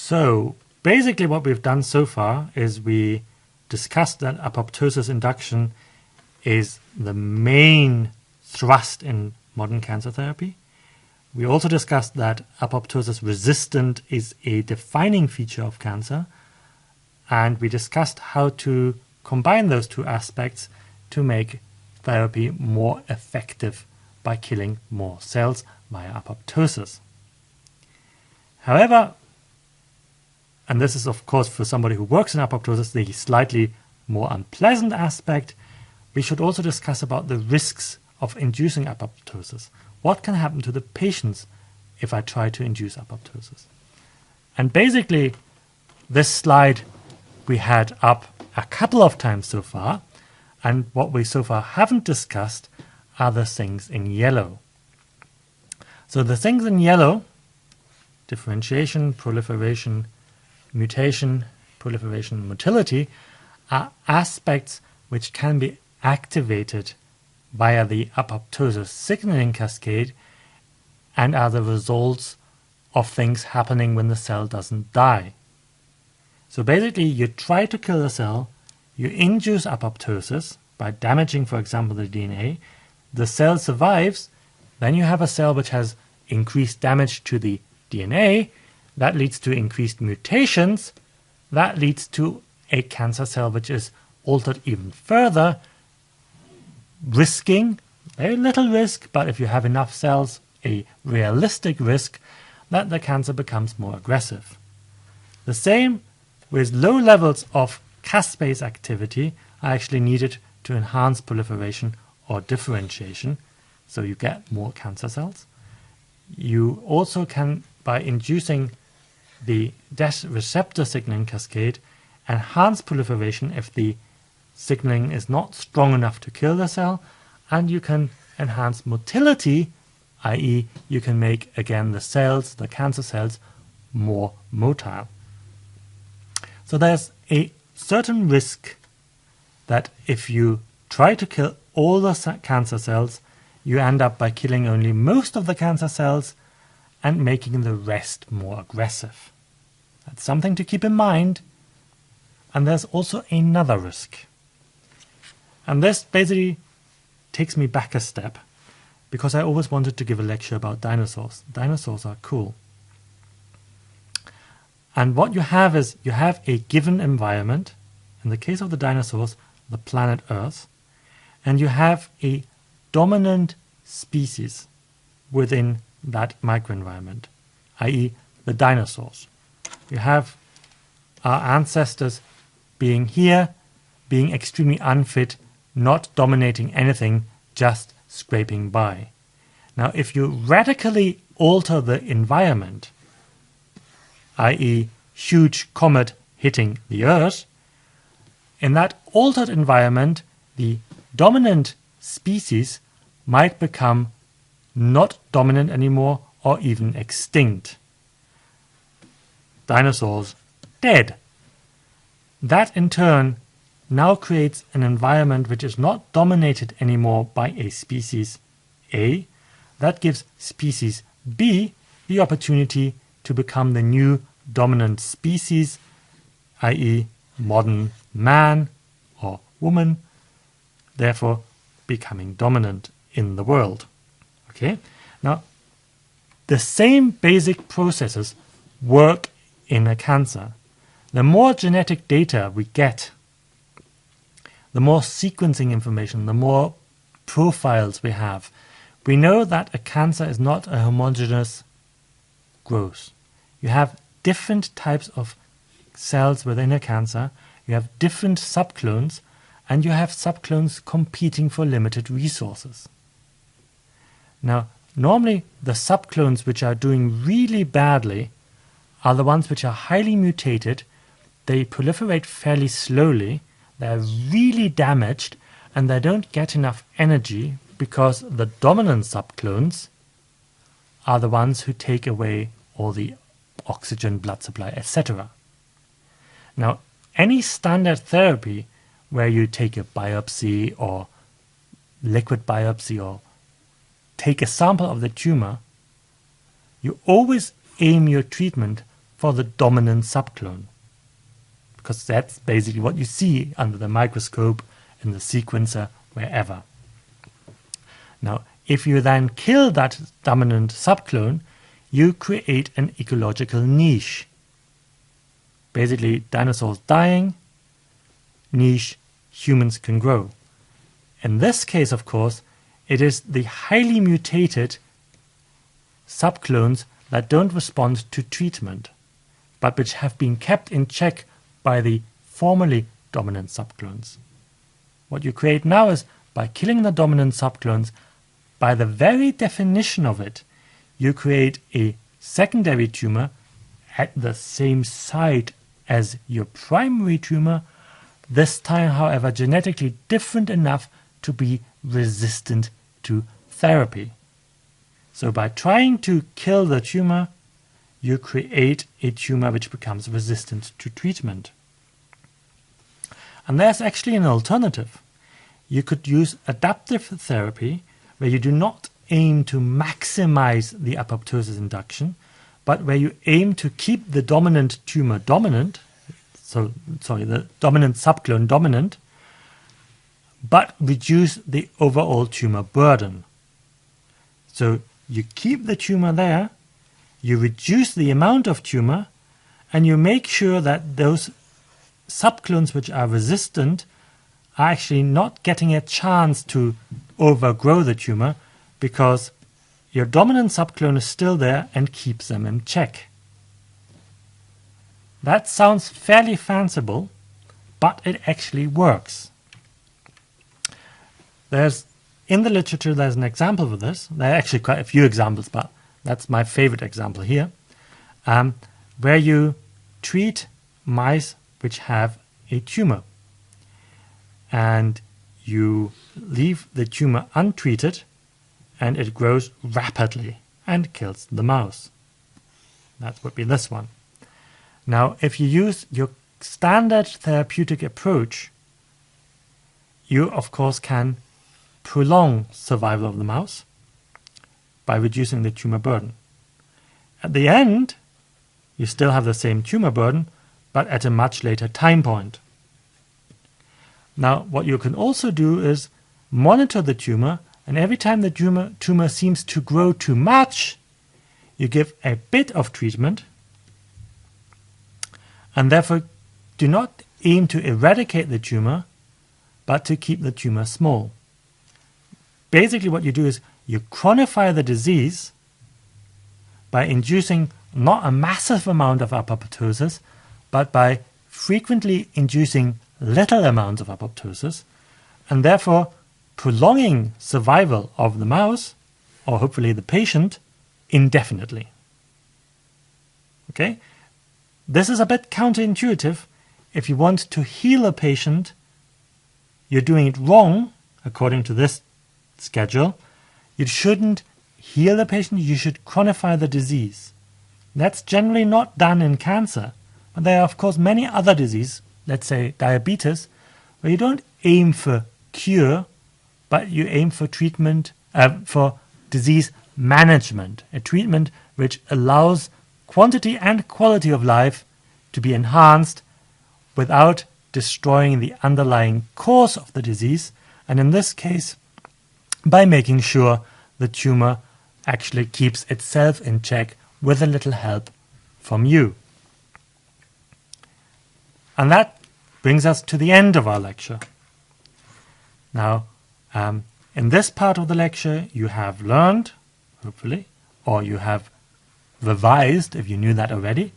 So basically what we've done so far is we discussed that apoptosis induction is the main thrust in modern cancer therapy. We also discussed that apoptosis resistant is a defining feature of cancer, and we discussed how to combine those two aspects to make therapy more effective by killing more cells via apoptosis. However, and this is of course for somebody who works in apoptosis the slightly more unpleasant aspect, we should also discuss about the risks of inducing apoptosis. What can happen to the patients if I try to induce apoptosis? And basically, this slide we had up a couple of times so far, and what we so far haven't discussed are the things in yellow. So the things in yellow, differentiation, proliferation, mutation, proliferation, motility, are aspects which can be activated via the apoptosis signaling cascade and are the results of things happening when the cell doesn't die. So basically you try to kill the cell, you induce apoptosis by damaging, for example, the DNA, the cell survives, then you have a cell which has increased damage to the DNA, that leads to increased mutations, that leads to a cancer cell which is altered even further, risking, very little risk, but if you have enough cells, a realistic risk that the cancer becomes more aggressive. The same with low levels of caspase activity are actually needed to enhance proliferation or differentiation, so you get more cancer cells. You also can, by inducing the DES receptor signaling cascade, enhance proliferation if the signaling is not strong enough to kill the cell, and you can enhance motility, i.e. you can make again the cells, the cancer cells, more motile. So there's a certain risk that if you try to kill all the cancer cells, you end up by killing only most of the cancer cells and making the rest more aggressive. That's something to keep in mind. And there's also another risk. And this basically takes me back a step, because I always wanted to give a lecture about dinosaurs. Dinosaurs are cool. And what you have is you have a given environment, in the case of the dinosaurs, the planet Earth, and you have a dominant species within that microenvironment, i.e. the dinosaurs. You have our ancestors being here, being extremely unfit, not dominating anything, just scraping by. Now, if you radically alter the environment, i.e. huge comet hitting the Earth, in that altered environment, the dominant species might become not dominant anymore or even extinct. Dinosaurs dead. That in turn now creates an environment which is not dominated anymore by a species A. That gives species B the opportunity to become the new dominant species, i.e. modern man or woman, therefore becoming dominant in the world. Okay? Now, the same basic processes work in a cancer. The more genetic data we get, the more sequencing information, the more profiles we have, we know that a cancer is not a homogeneous growth. You have different types of cells within a cancer, you have different subclones, and you have subclones competing for limited resources. Now, normally the subclones which are doing really badly are the ones which are highly mutated, they proliferate fairly slowly, they're really damaged, and they don't get enough energy because the dominant subclones are the ones who take away all the oxygen, blood supply, etc. Now, any standard therapy where you take a biopsy or liquid biopsy or take a sample of the tumor, you always aim your treatment for the dominant subclone, because that's basically what you see under the microscope, in the sequencer, wherever. Now, if you then kill that dominant subclone, you create an ecological niche. Basically, dinosaurs dying, niche, humans can grow. In this case, of course, it is the highly mutated subclones that don't respond to treatment, but which have been kept in check by the formerly dominant subclones. What you create now is, by killing the dominant subclones, by the very definition of it, you create a secondary tumor at the same site as your primary tumor, this time, however, genetically different enough to be resistant to therapy. So by trying to kill the tumor, you create a tumor which becomes resistant to treatment. And there's actually an alternative. You could use adaptive therapy, where you do not aim to maximize the apoptosis induction, but where you aim to keep the dominant tumor dominant, the dominant subclone dominant, but reduce the overall tumor burden. So you keep the tumor there, you reduce the amount of tumor, and you make sure that those subclones which are resistant are actually not getting a chance to overgrow the tumor, because your dominant subclone is still there and keeps them in check. That sounds fairly fanciful, but it actually works. In the literature, there's an example of this. There are actually quite a few examples, but that's my favorite example here, where you treat mice which have a tumor, and you leave the tumor untreated, and it grows rapidly and kills the mouse. That would be this one. Now, if you use your standard therapeutic approach, you of course can prolong survival of the mouse by reducing the tumor burden. At the end, you still have the same tumor burden, but at a much later time point. Now, what you can also do is monitor the tumor, and every time the tumor seems to grow too much, you give a bit of treatment, and therefore do not aim to eradicate the tumor, but to keep the tumor small. Basically what you do is you chronify the disease by inducing not a massive amount of apoptosis, but by frequently inducing little amounts of apoptosis, and therefore prolonging survival of the mouse, or hopefully the patient, indefinitely. Okay? This is a bit counterintuitive. If you want to heal a patient, you're doing it wrong, according to this schedule. You shouldn't heal the patient, you should chronify the disease. That's generally not done in cancer. But there are, of course, many other diseases, let's say diabetes, where you don't aim for cure, but you aim for treatment, for disease management, a treatment which allows quantity and quality of life to be enhanced without destroying the underlying cause of the disease, and in this case, by making sure the tumor actually keeps itself in check with a little help from you. And that brings us to the end of our lecture. Now, in this part of the lecture, you have learned, hopefully, or you have revised, if you knew that already,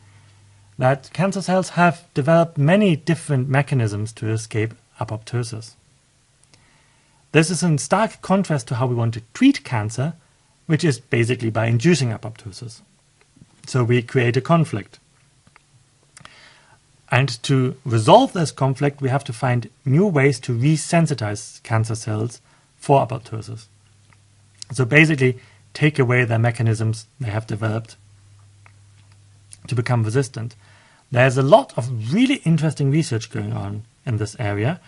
that cancer cells have developed many different mechanisms to escape apoptosis. This is in stark contrast to how we want to treat cancer, which is basically by inducing apoptosis. So we create a conflict. And to resolve this conflict, we have to find new ways to resensitize cancer cells for apoptosis. So basically, take away their mechanisms they have developed to become resistant. There's a lot of really interesting research going on in this area,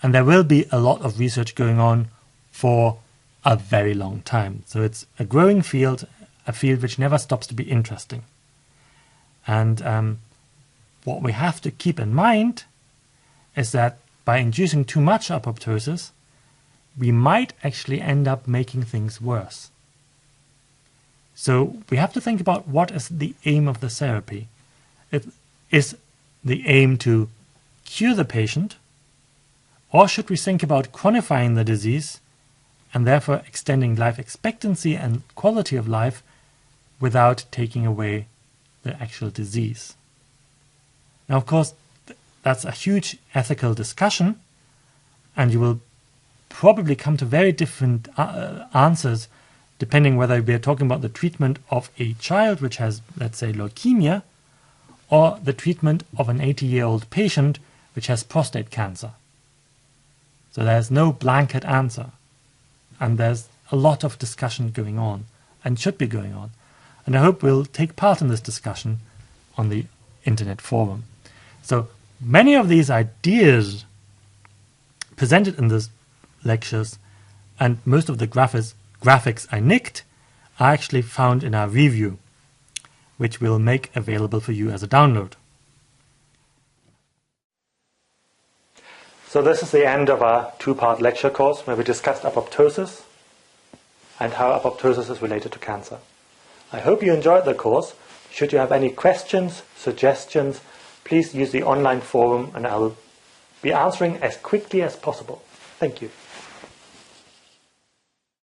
and there will be a lot of research going on for a very long time. So it's a growing field, a field which never stops to be interesting. And what we have to keep in mind is that by inducing too much apoptosis, we might actually end up making things worse. So we have to think about what is the aim of the therapy. Is the aim to cure the patient, or should we think about chronifying the disease and therefore extending life expectancy and quality of life without taking away the actual disease? Now, of course, that's a huge ethical discussion, and you will probably come to very different answers depending whether we are talking about the treatment of a child which has, let's say, leukemia, or the treatment of an 80-year-old patient which has prostate cancer. So there's no blanket answer, and there's a lot of discussion going on, and should be going on. And I hope we'll take part in this discussion on the internet forum. So many of these ideas presented in these lectures, and most of the graphics I nicked, are actually found in our review, which we'll make available for you as a download. So this is the end of our two-part lecture course where we discussed apoptosis and how apoptosis is related to cancer. I hope you enjoyed the course. Should you have any questions, suggestions, please use the online forum and I will be answering as quickly as possible. Thank you.